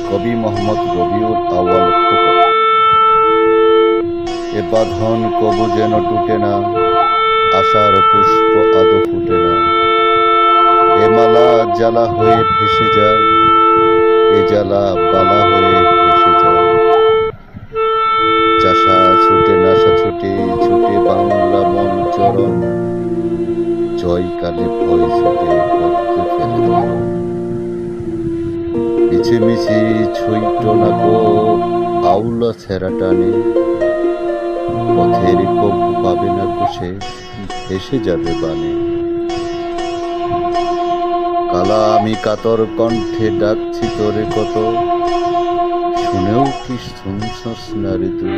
কবি মোহাম্মদ রবিউল আউয়াল খোকন। এ বাঁধন কবু যেন টুটে না, আশার পুষ্প আদৌ ফুটে না। এ মালা জ্বালা হয়ে ভেসে যায়, এ জ্বালা বালা হয়ে ভেসে যায়। চাষা ছুটে নাশা ছুটে ছুটে বাংলা মন চরণ, জয়কালে ভয় ছুটে বদলে ফেলে ধরন। মিছিমিছি ছুইট না গো আউলা ছেঁড়া টানে, পথের কবু পাবে না কুশে, ভেসে যাবে বানে। কালা আমি কাতর কণ্ঠে ডাকছি তোরে কত, শুনেও কি শুনছস না রে তুই?